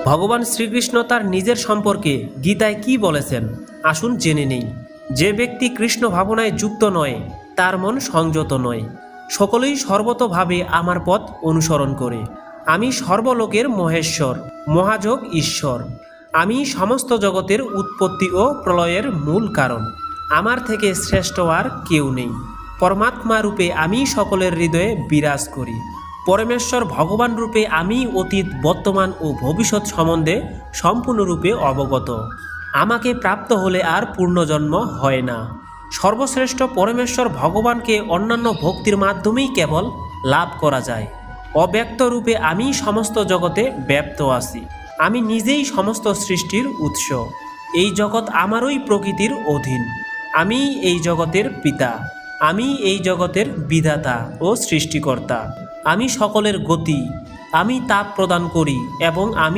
ভগবান শ্রীকৃষ্ণ তার নিজের সম্পর্কে গীতায় কি বলেছেন আসুন জেনে নেই। যে ব্যক্তি কৃষ্ণ ভাবনায় যুক্ত নয় তার মন সংযত নয়। সকলেই সর্বতোভাবে আমার পথ অনুসরণ করে। আমি সর্বলোকের মহেশ্বর, মহাযোগ ঈশ্বর। আমি সমস্ত জগতের উৎপত্তি ও প্রলয়ের মূল কারণ। আমার থেকে শ্রেষ্ঠ আর কেউ নেই। পরমাত্মা রূপে আমি সকলের হৃদয়ে বিরাজ করি। পরমেশ্বর ভগবান রূপে আমি অতীত, বর্তমান ও ভবিষ্যৎ সম্বন্ধে সম্পূর্ণরূপে অবগত। আমাকে প্রাপ্ত হলে আর পূর্ণজন্ম হয় না। সর্বশ্রেষ্ঠ পরমেশ্বর ভগবানকে অন্যান্য ভক্তির মাধ্যমেই কেবল লাভ করা যায়। অব্যক্ত রূপে আমি সমস্ত জগতে ব্যাপ্ত আছি। আমি নিজেই সমস্ত সৃষ্টির উৎস। এই জগৎ আমারই প্রকৃতির অধীন। আমি এই জগতের পিতা। আমি এই জগতের বিধাতা ও সৃষ্টিকর্তা। আমি সকলের গতি। আমি তাপ প্রদান করি এবং আমি